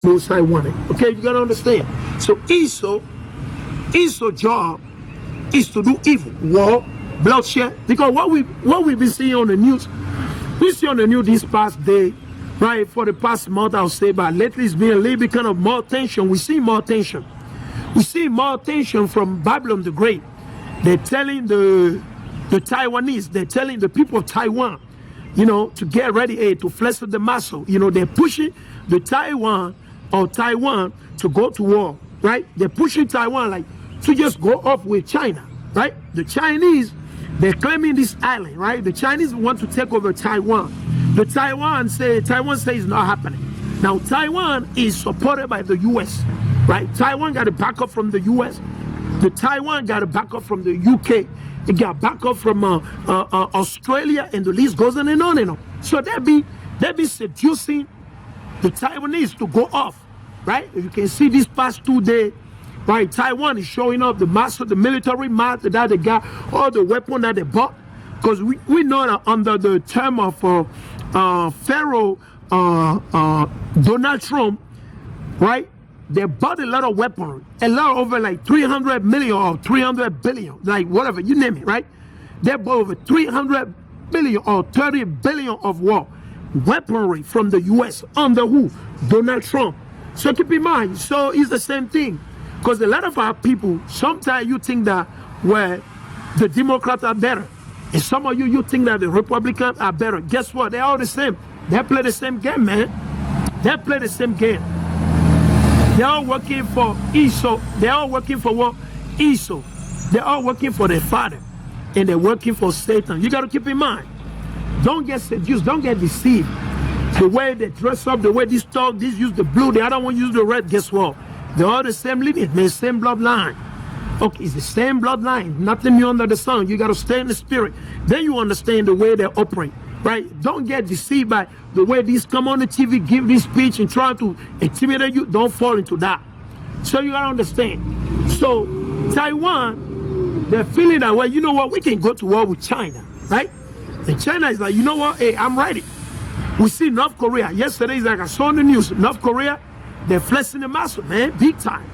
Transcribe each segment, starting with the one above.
most I wanted. Okay, you gotta understand. So Esau's job is to do evil, war, bloodshed. Because what we've been seeing on the news, we see on the news this past day, right, for the past month, I'll say, but lately it's been a little bit kind of more tension. We see more tension. We see more tension from Babylon the Great. They're telling the Taiwanese, they're telling the people of Taiwan, you know, to get ready, to flex the muscle. You know, they're pushing the Taiwan to go to war, right? They're pushing Taiwan like to just go off with China, right? The Chinese, they're claiming this island, right? The Chinese want to take over Taiwan. The Taiwan say it's not happening. Now Taiwan is supported by the U.S., right? Taiwan got a backup from the U.S. The Taiwan got a backup from the UK. It got backup from Australia, and the list goes on and on and on. So they be seducing the Taiwanese to go off, right? You can see this past 2 days, right? Taiwan is showing up the military mass that they got, all the weapons that they bought. Because we know that under the term of Pharaoh Donald Trump, right? They bought a lot of weaponry, a lot over like 300 million or 300 billion, like whatever, you name it, right? They bought over 300 billion or 30 billion of war weaponry from the U.S. under who? Donald Trump. So keep in mind, so it's the same thing. Because a lot of our people, sometimes you think that, well, the Democrats are better. And some of you think that the Republicans are better. Guess what? They're all the same. They play the same game, man. They play the same game. They're all working for Esau. They're all working for what? Esau. They're all working for their father. And they're working for Satan. You got to keep in mind. Don't get seduced. Don't get deceived. The way they dress up, the way this talk, this use the blue, the other one use the red. Guess what? They're all the same lineage, man. Same bloodline. Okay, it's the same bloodline. Nothing new under the sun. You got to stay in the spirit. Then you understand the way they operate. Right? Don't get deceived by the way these come on the TV, give this speech and try to intimidate you. Don't fall into that. So you gotta understand. So Taiwan, they're feeling that, well, you know what, we can go to war with China, right? And China is like, you know what, hey, I'm ready. We see North Korea. Yesterday, like I saw on the news, North Korea, they're flexing the muscle, man, big time.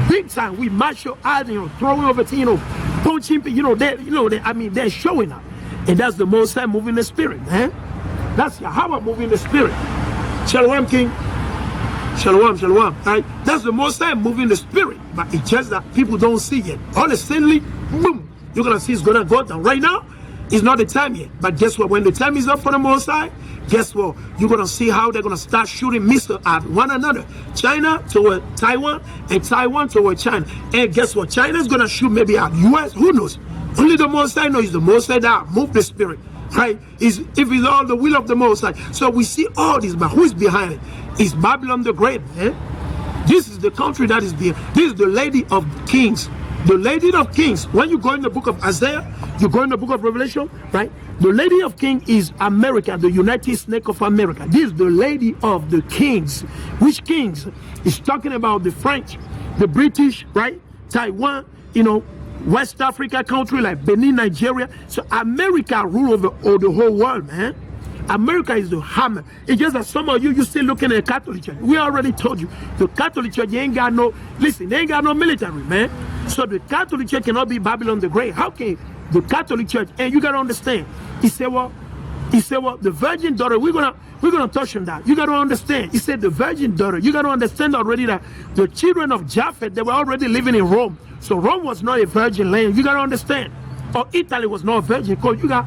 Big time. We martial art, you know, throwing over, you know, punching, they're showing up. And that's the Most High moving the spirit, man. That's Yahweh moving the spirit. Shalom, King. Shalom, shalom. Right? That's the Most High moving the spirit. But it's just that people don't see it. All of a sudden, boom, you're going to see it's going to go down. Right now, it's not the time yet. But guess what? When the time is up for the Most High, guess what? You're going to see how they're going to start shooting missiles at one another. China toward Taiwan and Taiwan toward China. And guess what? China's going to shoot maybe at U.S. Who knows? Only the Most High knows. The Most High that move the spirit, right? If it's all the will of the Most High. So we see all this, but who is behind it? It's Babylon the Great, man. This is the country that is behind. This is the Lady of Kings. The Lady of Kings. When you go in the book of Isaiah, you go in the book of Revelation, right? The Lady of Kings is America, the United States of America. This is the Lady of the Kings. Which kings? It's talking about the French, the British, right? Taiwan, you know, West Africa country like Benin, Nigeria. So America rule over the whole world, man. America is the hammer. It's just that some of you still looking at the Catholic Church. We already told you, the Catholic Church, they ain't got no military, man. So the Catholic Church cannot be Babylon the Great. How can the Catholic Church, and you got to understand, he said, the virgin daughter, we're gonna touch on that. You got to understand. He said the virgin daughter, you got to understand already that the children of Japheth, they were already living in Rome. So Rome was not a virgin land. You got to understand. Or Italy was not a virgin, because you got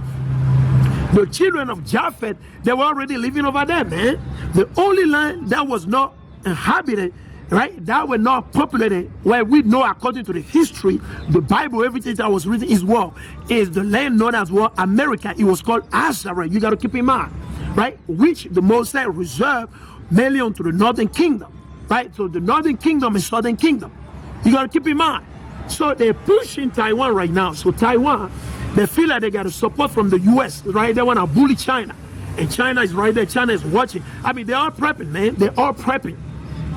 the children of Japheth, they were already living over there, man. The only land that was not inhabited, right, that were not populated, where we know according to the history, the Bible, everything that was written is what is the land known as what America. It was called Azareth. You got to keep in mind, right, which the Most High reserved mainly unto the northern kingdom, right? So the northern kingdom and southern kingdom. You got to keep in mind. So they're pushing Taiwan right now. So Taiwan, they feel like they got support from the U.S., right? They want to bully China. And China is right there. China is watching. I mean, they're all prepping, man. They're all prepping.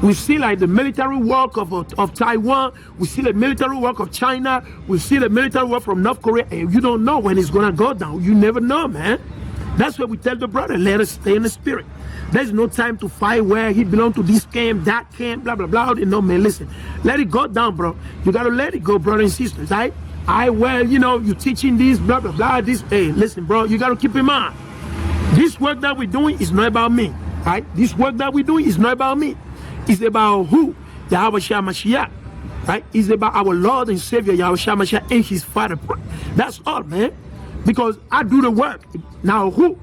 We see like the military work of Taiwan. We see the military work of China. We see the military work from North Korea. And you don't know when it's going to go down. You never know, man. That's what we tell the brother. Let us stay in the spirit. There's no time to fight where he belong to this camp, that camp, blah, blah, blah. No, man, listen. Let it go down, bro. You got to let it go, brothers and sisters, right? Well, you know, you teaching this, blah, blah, blah, this. Hey, listen, bro, you got to keep in mind. This work that we're doing is not about me, right? This work that we're doing is not about me. It's about who? Yahweh Shah Mashiach, right? It's about our Lord and Savior, Yahweh Shah Mashiach, and his Father. That's all, man. Because I do the work. Now, who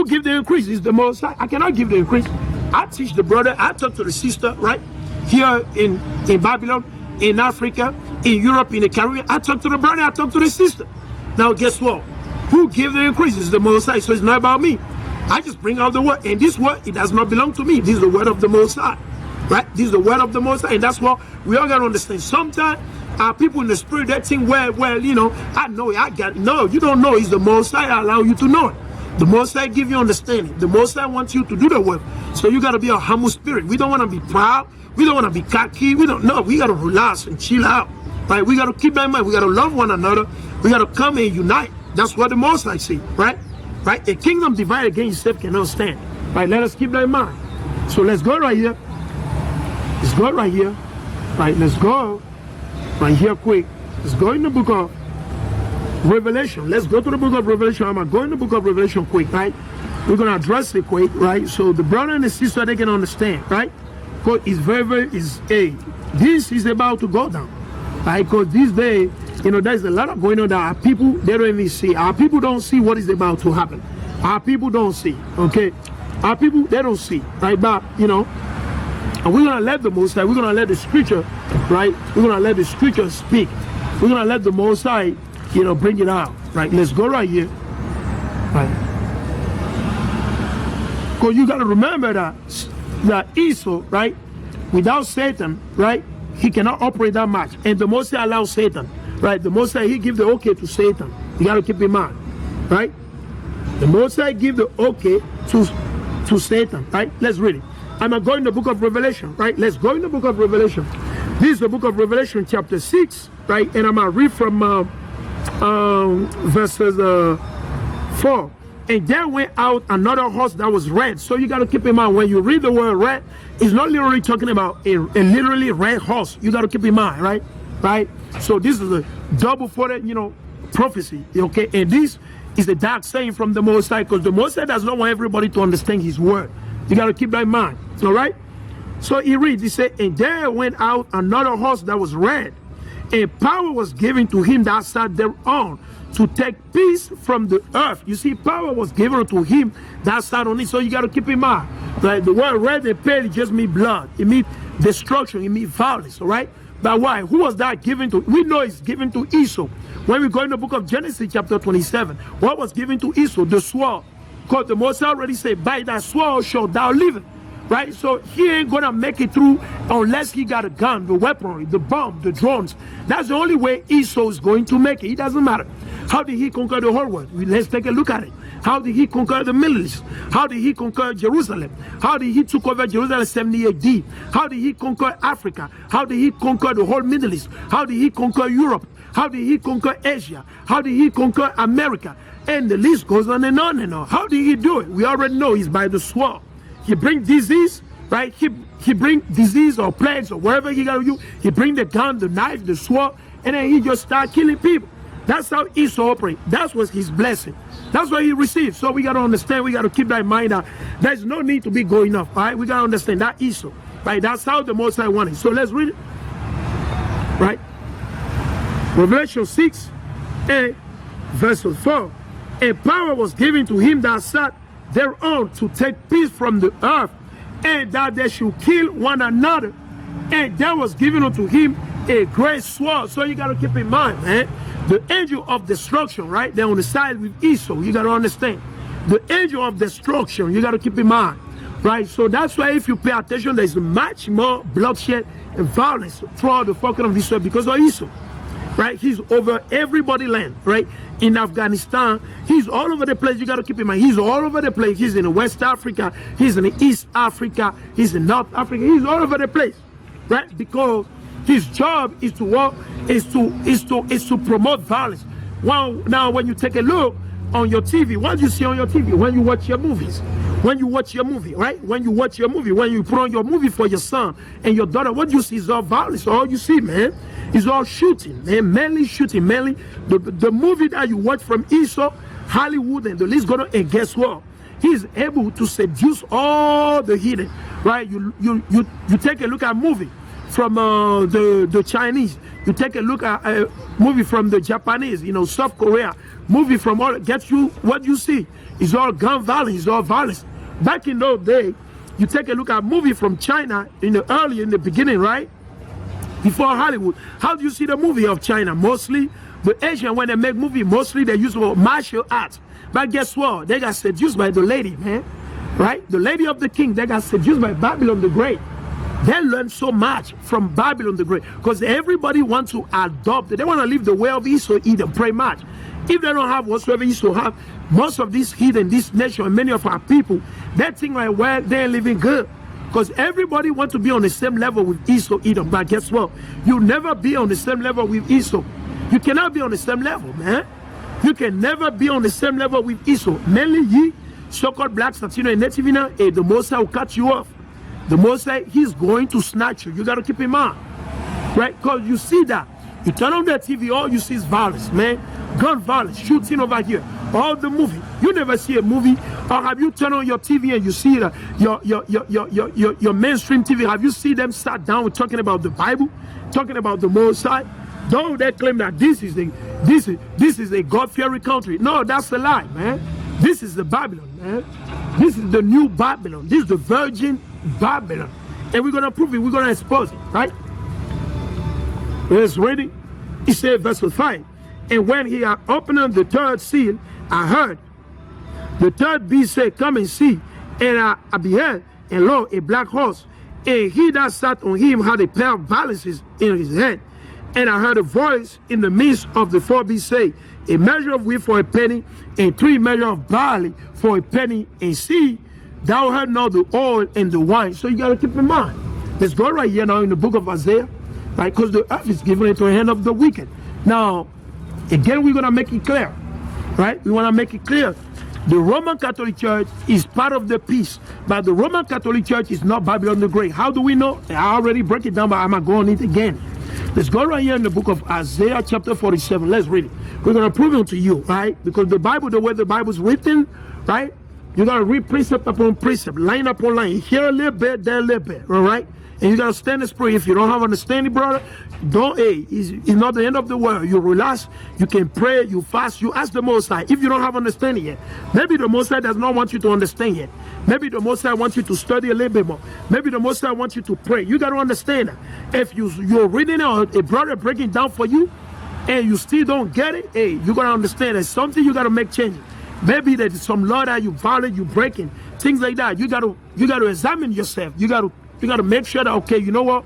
give the increase? Is the Most High. I cannot give the increase. I teach the brother, I talk to the sister, right? Here in Babylon, in Africa, in Europe, in the Caribbean. I talk to the brother, I talk to the sister. Now, guess what? Who gave the increase? Is the Most High. So it's not about me. I just bring out the word. And this word, it does not belong to me. This is the word of the Most High. Right? This is the word of the Most High. And that's what we all got to understand. Sometimes people in the spirit, that think, well, you know, I know it, I got it. No, you don't know. It's the Most High allow you to know it. The Most High give you understanding. The Most High wants you to do the work. So you got to be a humble spirit. We don't want to be proud. We don't want to be cocky. We got to relax and chill out. Right? We got to keep that in mind. We got to love one another. We got to come and unite. That's what the Most High say, right? Right? A kingdom divided against itself cannot stand. Right? Let us keep that in mind. So let's go right here. Let's go right here. Right? Let's go right here quick. Let's go in the book of Revelation. Let's go to the book of Revelation. I'm going to go in the book of Revelation quick, right? We're going to address it quick, right? So the brother and the sister, they can understand, right? Because it's this is about to go down, right? Because this day, you know, there's a lot of going on that our people, they don't even see. Our people don't see what is about to happen. Our people don't see, okay? Our people, they don't see, right? But, you know, and we're going to let the Most High, we're going to let the scripture, right? We're going to let the scripture speak. We're going to let the Most High, you know, bring it out, right? Let's go right here, right? Because you got to remember that Esau, right? Without Satan, right? He cannot operate that much. And the Most High allows Satan. Right, the Most High, he give the okay to Satan. You got to keep in mind, right? The Most High give the okay to Satan, right? Let's read it. I'm going to the book of Revelation, right? Let's go in the book of Revelation. This is the book of Revelation, chapter 6, right? And I'm going to read from verses 4. And there went out another horse that was red. So you got to keep in mind, when you read the word red, it's not literally talking about a literally red horse. You got to keep in mind, right? Right? So this is a double-folded, you know, prophecy, okay? And this is a dark saying from the Most High, because the Most High does not want everybody to understand his word. You got to keep that in mind, all right? So he reads, he said, and there went out another horse that was red, and power was given to him that sat thereon to take peace from the earth. You see, power was given to him that sat on it. So you got to keep in mind, that the word red and pale, it just means blood. It means destruction. It means violence, all right? But why? Who was that given to? We know it's given to Esau. When we go in the book of Genesis chapter 27, what was given to Esau? The sword. Because the Most High already said, by that sword shalt thou live. Right? So he ain't going to make it through unless he got a gun, the weaponry, the bomb, the drones. That's the only way Esau is going to make it. It doesn't matter. How did he conquer the whole world? Let's take a look at it. How did he conquer the Middle East? How did he conquer Jerusalem? How did he took over Jerusalem 70 AD? How did he conquer Africa? How did he conquer the whole Middle East? How did he conquer Europe? How did he conquer Asia? How did he conquer America? And the list goes on and on and on. How did he do it? We already know it's by the sword. He bring disease, right? He bring disease or plagues or whatever he got to do. He bring the gun, the knife, the sword, and then he just start killing people. That's how Esau operates. That was his blessing. That's what he received. So we got to understand, we got to keep that in mind that there's no need to be going up, all right? We got to understand that Esau, right? That's how the Most High wanted. So let's read it, right? Revelation 6, and verse 4. And power was given to him that sat thereon to take peace from the earth, and that they should kill one another. And there was given unto him a great sword. So you got to keep in mind, man, the angel of destruction, right? They're on the side with Esau. You got to understand. The angel of destruction, you got to keep in mind, right? So that's why if you pay attention, there's much more bloodshed and violence throughout the fucking of this world because of Esau. Right? He's over everybody land, right? In Afghanistan, he's all over the place. You got to keep in mind, he's all over the place. He's in West Africa, he's in East Africa, he's in North Africa, he's all over the place, right? Because his job is to work, is to promote violence. Well, now when you take a look on your TV, what do you see on your TV? When you watch your movies, When you watch your movie, right? When you watch your movie, when you put on your movie for your son and your daughter, what you see is all violence. All you see, man, is all shooting, man. Mainly shooting, mainly the movie that you watch from Esau, Hollywood, and the list going on. And guess what? He is able to seduce all the hidden, right? You take a look at a movie from the Chinese. You take a look at a movie from the Japanese, South Korea. Movie from all, get you what you see is all gun violence, is all violence. Back in those days, you take a look at a movie from China in the beginning, right? Before Hollywood. How do you see the movie of China? Mostly the Asian, when they make movie, mostly they use martial arts. But guess what? They got seduced by the lady, man. Right? The lady of the king, they got seduced by Babylon the Great. They learned so much from Babylon the Great. Because everybody wants to adopt it. They want to live the way of Esau, eat and pray much. If they don't have whatsoever Esau have, most of these heathen, this nation, and many of our people, they think like, well, they're living good. Because everybody wants to be on the same level with Esau, Edom. But guess what? You'll never be on the same level with Esau. You cannot be on the same level, man. You can never be on the same level with Esau. Mainly ye, so-called blacks, Latino, and Native, the Mosai will cut you off. The Mosai, he's going to snatch you. You got to keep in mind. Right? Because you see that. You turn on that TV, all you see is violence, man. Gun violence, shooting over here. All the movie. You never see a movie, or have you turned on your TV and you see your mainstream TV? Have you seen them sat down talking about the Bible, talking about the Mosai? Don't they claim that this is a God-fearing country? No, that's a lie, man. This is the Babylon, man. This is the new Babylon. This is the virgin Babylon, and we're gonna prove it. We're gonna expose it, right? Let's read it. He said, verse 5. And when he had opened the third seal, I heard the third beast say, come and see. And I beheld, and lo, a black horse. And he that sat on him had a pair of balances in his hand. And I heard a voice in the midst of the four beasts say, a measure of wheat for a penny, and 3 measures of barley for a penny. And see, thou heard not the oil and the wine. So you got to keep in mind. Let's go right here now in the book of Isaiah, right? Because the earth is given into the hand of the wicked. Now, again, we're going to make it clear, right? We want to make it clear. The Roman Catholic Church is part of the peace, but the Roman Catholic Church is not Babylon the Great. How do we know? I already break it down, but I'm going to go on it again. Let's go right here in the book of Isaiah chapter 47. Let's read it. We're going to prove it to you, right? Because the Bible, the way the Bible is written, right? You got to read precept upon precept, line upon line. Here a little bit, there a little bit, all right? And you got to stand and pray. If you don't have understanding, brother, don't, it's not the end of the world. You relax, you can pray, you fast, you ask the Most High. If you don't have understanding yet, maybe the Most High does not want you to understand yet. Maybe the Most High wants you to study a little bit more. Maybe the Most High wants you to pray. You got to understand that. If you're reading a brother breaking down for you, and you still don't get it, you got to understand that something you got to make changes. Maybe there's some law that you violate, you breaking, things like that. You got to examine yourself. You got to make sure that, okay, you know what?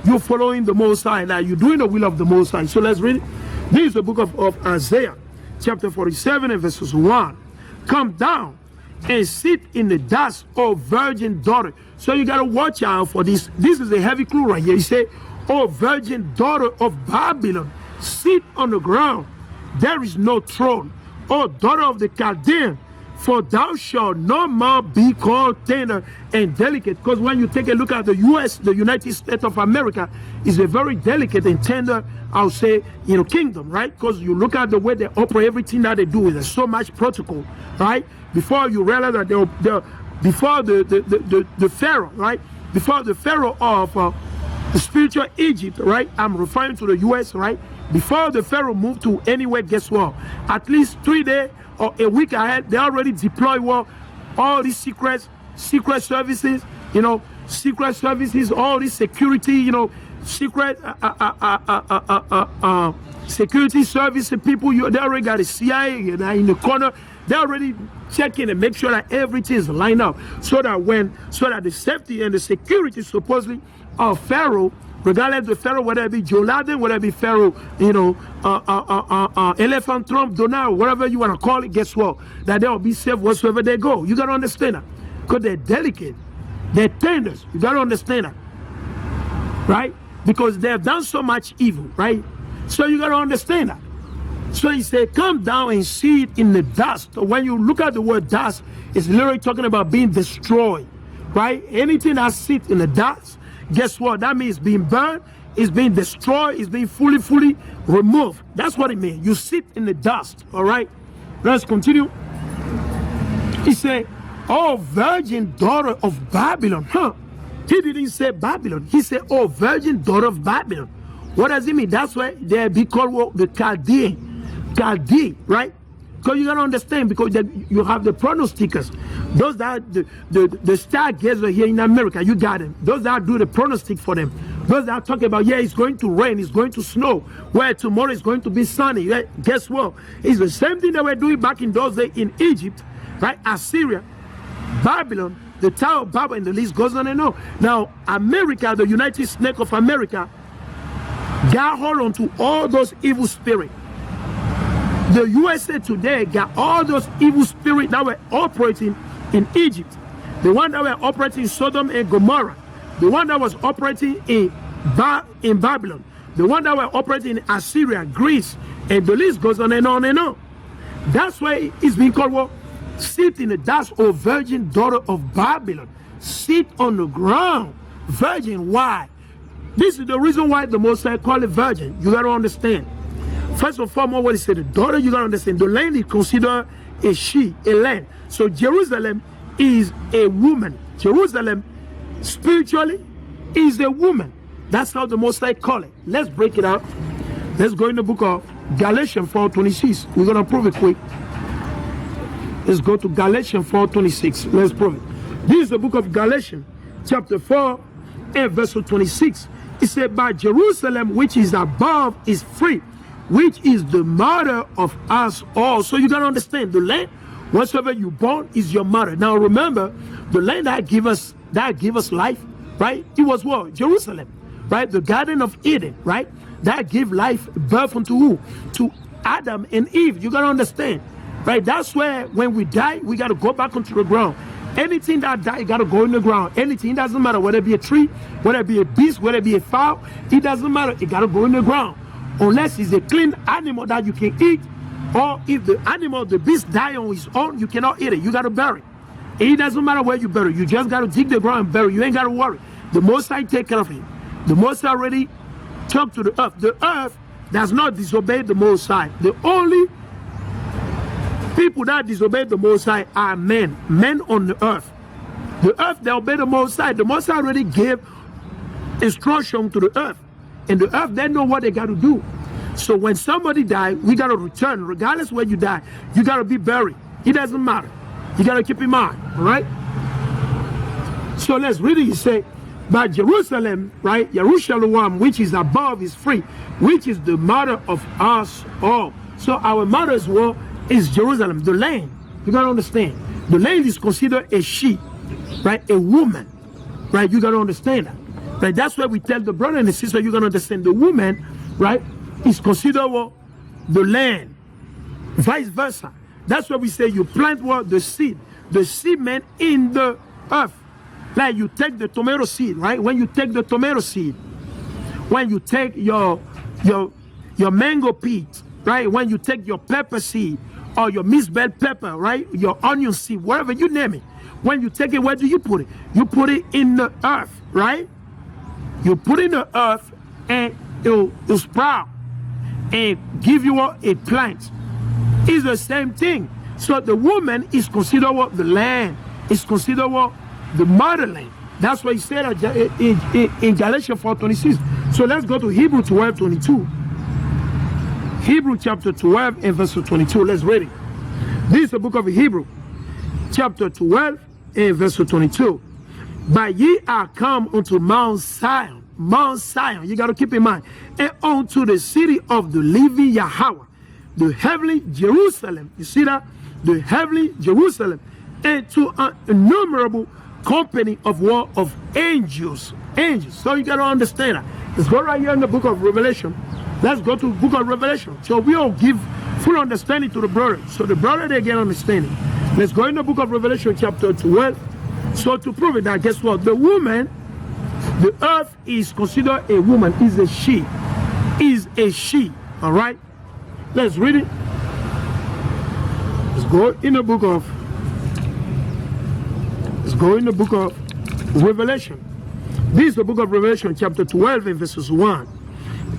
You're following the Most High, that you're doing the will of the Most High. So let's read it. This is the book of Isaiah, chapter 47 and verses 1. Come down and sit in the dust, O virgin daughter. So you got to watch out for this. This is a heavy clue right here. He said, O virgin daughter of Babylon, sit on the ground. There is no throne. O daughter of the Chaldean, for thou shalt no more be called tender and delicate. Because when you take a look at the U.S., the United States of America, is a very delicate and tender, I'll say, kingdom, right? Because you look at the way they operate, everything that they do, there's so much protocol, right? Before you realize that before the Pharaoh, right? Before the Pharaoh of the spiritual Egypt, right? I'm referring to the U.S., right? Before the Pharaoh moved to anywhere, guess what? At least 3 days or a week ahead, they already deploy all these secret services, secret services, all this security, secret security service people. They already got a CIA in the corner. They already checking and make sure that everything is lined up, so that the safety and the security supposedly of Pharaoh, regardless of the Pharaoh, whether it be Joe Laden, whether it be Pharaoh, Elephant Trump, Donald, whatever you want to call it, guess what? That they will be safe whatsoever they go. You got to understand that. Because they're delicate. They're tenders. You got to understand that. Right? Because they have done so much evil, right? So you got to understand that. So he said, come down and see it in the dust. So when you look at the word dust, it's literally talking about being destroyed, right? Anything that sits in the dust, guess what? That means being burned, it's being destroyed, it's being fully removed. That's what it means. You sit in the dust, all right? Let's continue. He said, oh, virgin daughter of Babylon. He didn't say Babylon. He said, oh, virgin daughter of Babylon. What does it mean? That's why they be called the Chaldean. Chaldee, right? Because you gotta understand, because you have the pronosticators, those that the stargazers here in America, you got them. Those that do the pronostic for them, those that talk about, yeah, it's going to rain, it's going to snow, where tomorrow is going to be sunny. Right? Guess what? It's the same thing that we're doing back in those days in Egypt, right? Assyria, Babylon, the Tower of Babel, and the list goes on and on. Now, America, the United Snake of America, got hold on to all those evil spirits. The USA today got all those evil spirits that were operating in Egypt, the one that were operating in Sodom and Gomorrah, the one that was operating in Babylon, the one that were operating in Assyria, Greece, and the list goes on and on and on. That's why it's being called what? Sit in the dust, O virgin daughter of Babylon. Sit on the ground. Virgin, why? This is the reason why the Most High call it virgin. You got to understand. First and foremost, what he said, the daughter, you gotta understand, the land is considered a she, a land. So Jerusalem is a woman. Jerusalem, spiritually, is a woman. That's how the Most High call it. Let's break it out. Let's go in the book of Galatians 4:26. We're gonna prove it quick. Let's go to Galatians 4:26. Let's prove it. This is the book of Galatians, chapter 4, and verse 26. It said, "But Jerusalem, which is above, is free, which is the mother of us all." So you gotta understand, the land, whatsoever you born, is your mother. Now remember, the land that give us life, right? It was what? Jerusalem, right? The Garden of Eden, right? That give life, birth unto who? To Adam and Eve. You gotta understand, right? That's where when we die, we gotta go back onto the ground. Anything that die, gotta go in the ground. Anything, it doesn't matter whether it be a tree, whether it be a beast, whether it be a fowl, it doesn't matter. It gotta go in the ground. Unless it's a clean animal that you can eat, or if the animal, the beast die on his own, you cannot eat it. You gotta bury it. It doesn't matter where you bury it. You just gotta dig the ground and bury it. You ain't gotta worry. The Most High take care of it. The Most High already talked to the earth. The earth does not disobey the Most High. The only people that disobey the Most High are men. Men on the earth. The earth, they obey the Most High. The Most High already gave instruction to the earth. And the earth, they know what they got to do. So when somebody dies, we got to return. Regardless where you die, you got to be buried. It doesn't matter. You got to keep in mind, all right? So let's read it. You say, but Jerusalem, right? Jerusalem, which is above, is free, which is the mother of us all. So our mother as well is Jerusalem, the land. You got to understand. The land is considered a she, right? A woman, right? You got to understand that. Right? That's why we tell the brother and the sister, you're going to understand, the woman, right, is considered what? The land. Vice versa. That's why we say you plant what? The seed man in the earth. Like you take the tomato seed, right? When you take the tomato seed, when you take your mango peat, right? When you take your pepper seed or your mixed bell pepper, right? Your onion seed, whatever you name it. When you take it, where do you put it? You put it in the earth, right? You put it in the earth and it'll sprout and give you a plant. It's the same thing. So the woman is considered what? The land. It's considered what? The motherland. That's what he said in Galatians 4:26. So let's go to Hebrew 12:22. Hebrew chapter 12 and verse 22. Let's read it. This is the book of Hebrew, chapter 12 and verse 22. But ye are come unto Mount Zion. Mount Zion, you got to keep in mind. And unto the city of the living Yahweh, the heavenly Jerusalem. You see that? The heavenly Jerusalem. And to an innumerable company of what? Of angels. Angels. So you got to understand that. Let's go right here in the book of Revelation. Let's go to the book of Revelation. So we all give full understanding to the brother. So the brother, they get understanding. Let's go in the book of Revelation chapter 12. So to prove it, that guess what? The woman, the earth is considered a woman, is a she. Is a she, all right? Let's read it. Let's go in the book of Revelation. This is the book of Revelation, chapter 12 and verses 1.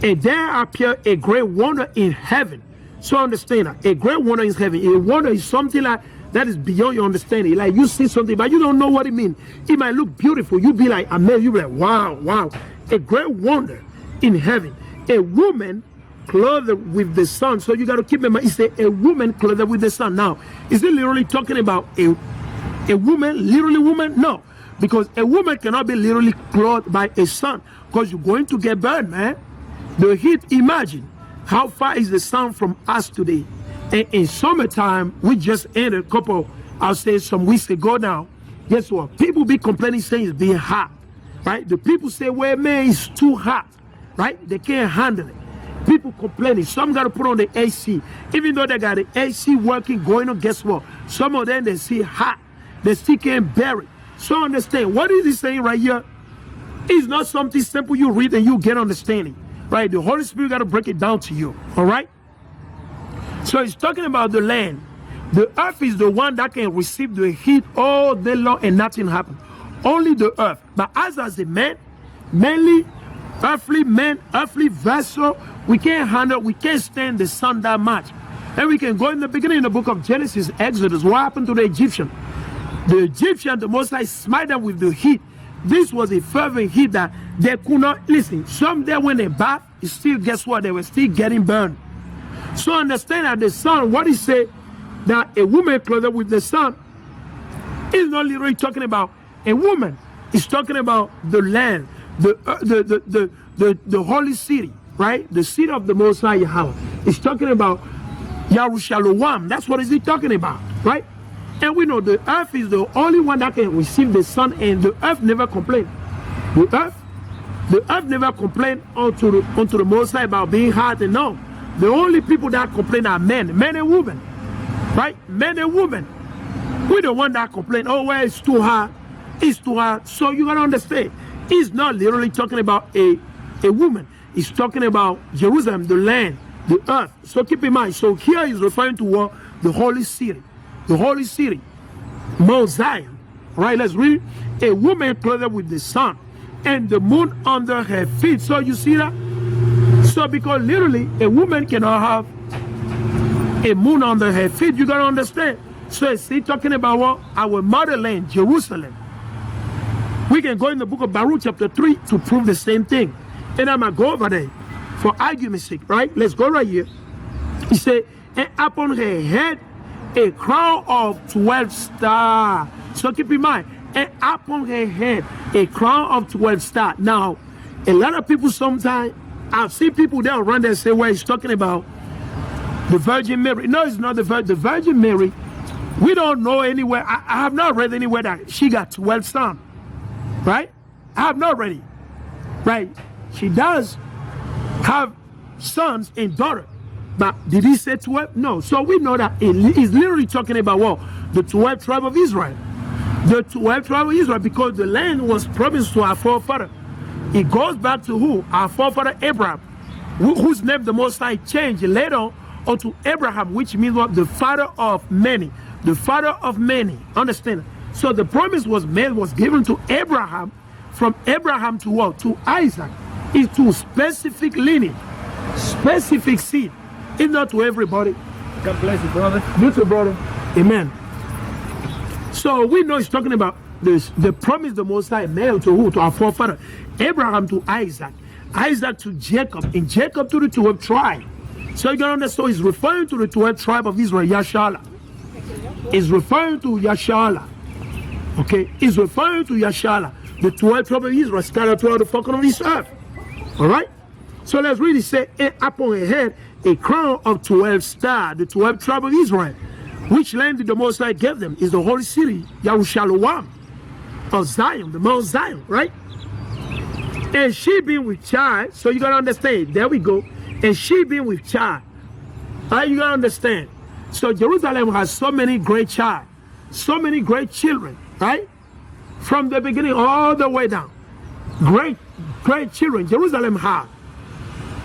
And there appeared a great wonder in heaven. So understand that. A great wonder in heaven. A wonder is something like that is beyond your understanding. Like you see something, but you don't know what it means. It might look beautiful. You'll be like amazed. You'll be like, wow, wow. A great wonder in heaven. A woman clothed with the sun. So you got to keep in mind, it's a woman clothed with the sun. Now, is it literally talking about a woman, literally woman? No. Because a woman cannot be literally clothed by a sun. Because you're going to get burned, man. The heat, imagine. How far is the sun from us today? And in summertime, we just ended a couple, I'll say some weeks ago now. Guess what? People be complaining saying it's being hot, right? The people say, well, man, it's too hot, right? They can't handle it. People complaining. Some got to put on the AC. Even though they got the AC working, going on, guess what? Some of them, they see hot. They still can't bear it. So understand, what is he saying right here? It's not something simple you read and you get understanding. Right, the Holy Spirit got to break it down to you, all right? So he's talking about the land. The earth is the one that can receive the heat all day long and nothing happens. Only the earth. But as a man, mainly earthly man, earthly vessel, we can't stand the sun that much. And we can go in the beginning in the book of Genesis, Exodus. What happened to the Egyptian? The Egyptian, the Most High smite them with the heat. This was a fervent heat that they could not, listen, some day when they bath, still, guess what? They were still getting burned. So understand that the sun, what he said, that a woman clothed with the sun, is not literally talking about a woman. It's talking about the land, the holy city, right? The city of the Most High Yahweh. It's talking about Yerushalayim. That's what is he talking about, right? And we know the earth is the only one that can receive the sun, and the earth never complained. The earth never complained unto the Most High about being hot. And no, the only people that complain are men and women, right? Men and women. We're the one that complain, oh, well, it's too hot. It's too hot. So you got to understand, he's not literally talking about a woman. He's talking about Jerusalem, the land, the earth. So keep in mind, so here he's referring to what? The holy city. The holy city, Mount Zion. All right, let's read. A woman clothed with the sun and the moon under her feet. So you see that? So because literally a woman cannot have a moon under her feet, you got to understand. So it's still talking about what? Our motherland, Jerusalem. We can go in the book of Baruch chapter 3 to prove the same thing. And I'm going to go over there for argument's sake, right? Let's go right here. He said, and upon her head, a crown of 12 stars. So keep in mind, and upon her head, a crown of 12 stars. Now, a lot of people sometimes, I've seen people there around there say, well, he's talking about the Virgin Mary. No, it's not the Virgin Mary. We don't know anywhere. I have not read anywhere that she got 12 sons. Right? I have not read it. Right? She does have sons and daughters. But did he say 12? No. So we know that he's literally talking about what? The 12 tribe of Israel. The 12 tribe of Israel, because the land was promised to our forefather. It goes back to who? Our forefather Abraham, whose name the Most High changed later unto Abraham, which means what? The father of many. The father of many. Understand? So the promise was made, was given to Abraham. From Abraham to what? To Isaac. It's to specific lineage, specific seed. It's not to everybody. God bless you, brother. You too, brother. Amen. So we know he's talking about this, the promise the Most High made to who? To our forefather. Abraham to Isaac. Isaac to Jacob. And Jacob to the 12 tribe. So you got to understand, he's referring to the 12 tribe of Israel, Yashala. He's referring to Yashala. Okay? He's referring to Yashala. The 12 tribe of Israel scattered throughout the fucking of this earth. All right? So let's really say, upon her head, a crown of 12 stars, the 12 tribe of Israel. Which land did the Most High give them? Is the holy city, Yerushalayim, of Zion, the Mount Zion, right? And she being with child, so you gotta understand, there we go. And she being with child, right? You gotta understand. So Jerusalem has so many great child, so many great children, right? From the beginning all the way down. Great children Jerusalem had.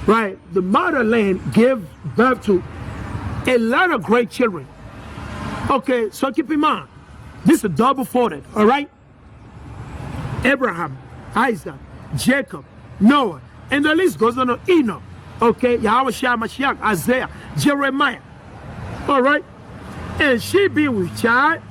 Right, the motherland gave birth to A lot of great children. Okay, so keep in mind, this is double-folded, all right? Abraham, Isaac, Jacob, Noah, and the list goes on. Enoch, okay, Yahweh Shah Mashiach, Isaiah, Jeremiah, all right? And she being with child,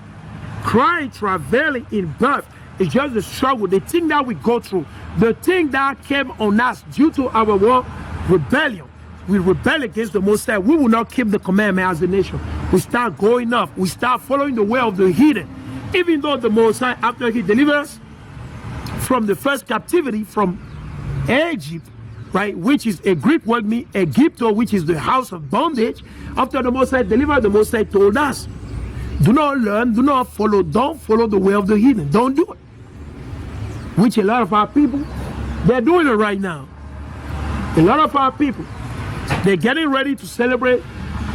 crying, travailing in birth, is just the struggle, the thing that we go through, the thing that came on us due to our war, rebellion. We rebel against the Most High. We will not keep the commandment as a nation. We start going up. We start following the way of the heathen. Even though the Most High, after he delivered us from the first captivity from Egypt, right, which is a Greek word mean Egypto, which is the house of bondage. After the Most High delivered, the Most High told us, do not learn, do not follow, don't follow the way of the heathen. Don't do it. Which a lot of our people, they're doing it right now. A lot of our people, they're getting ready to celebrate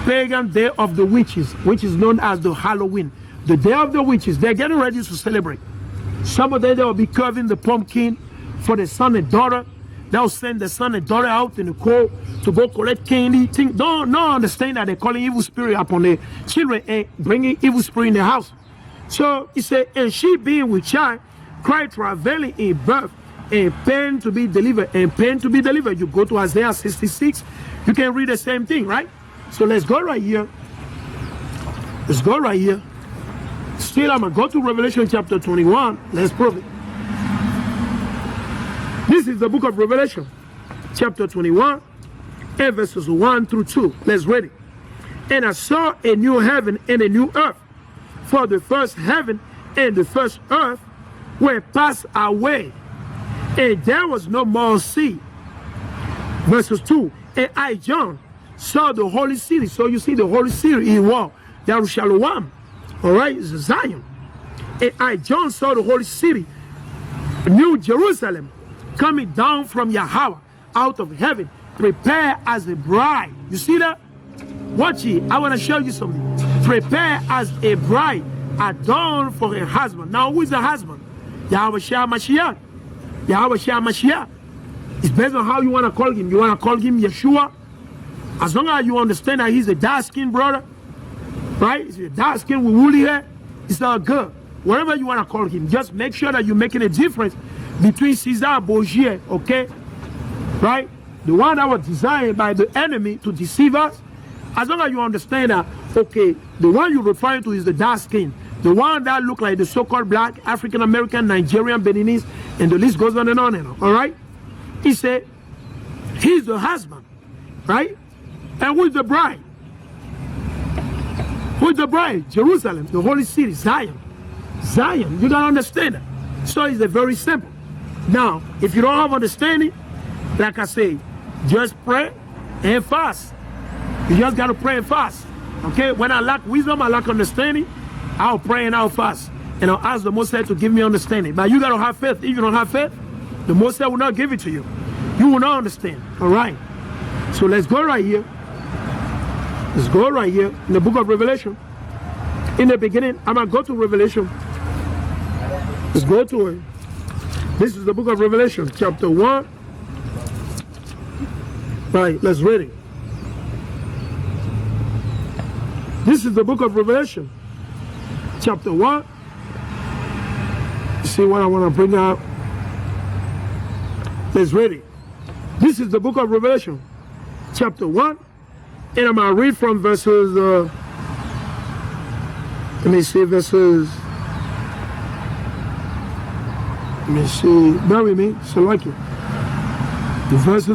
pagan day of the witches, which is known as the Halloween. The day of the witches, they're getting ready to celebrate. Some of them, they will be carving the pumpkin for the son and daughter. They'll send the son and daughter out in the cold to go collect candy. Don't understand that they're calling evil spirit upon the children and bringing evil spirit in the house. So he said, and she being with child, cried travailing in birth, and pain to be delivered, and pain to be delivered. You go to Isaiah 66, you can read the same thing, right? So let's go right here. Let's go right here. Still, I'm going to go to Revelation chapter 21. Let's prove it. This is the book of Revelation, chapter 21, and verses 1 through 2. Let's read it. And I saw a new heaven and a new earth, for the first heaven and the first earth were passed away, and there was no more sea. Verses 2. And I, John, saw the holy city. So you see the holy city in what? Jerusalem. All right, it's Zion. And I, John, saw the holy city, New Jerusalem, coming down from Yahweh out of heaven, prepared as a bride. You see that? Watch it. I want to show you something. Prepared as a bride, adorned for her husband. Now, who is the husband? Yahweh Shah Mashiach. Yahweh Shah Mashiach. It's based on how you want to call him. You want to call him Yeshua? As long as you understand that he's a dark-skinned brother, right? He's a dark-skinned with woolly hair, it's all good. Whatever you want to call him, just make sure that you're making a difference between Caesar and Borgia, okay? Right? The one that was designed by the enemy to deceive us. As long as you understand that, okay, the one you're referring to is the dark skin. The one that look like the so-called black, African-American, Nigerian, Beninese, and the list goes on and on and on, all right? He said, he's the husband, right? And who's the bride? Who's the bride? Jerusalem, the holy city, Zion. Zion, you gotta understand that. So it's very simple. Now, if you don't have understanding, like I say, just pray and fast. You just gotta pray and fast. Okay? When I lack wisdom, I lack understanding, I'll pray and I'll fast. And I'll ask the Most High to give me understanding. But you gotta have faith. If you don't have faith, the Most High will not give it to you. You will not understand. Alright? So let's go right here. Let's go right here in the book of Revelation. In the beginning, I'm gonna go to Revelation. Let's go to it. This is the book of Revelation, chapter 1. Right, let's read it. This is the book of Revelation, chapter 1. You see what I want to bring out? Let's read it. This is the book of Revelation, chapter 1. And I'm going to read from verses, let me see, verses, let me see, bear with me, so like it. The verses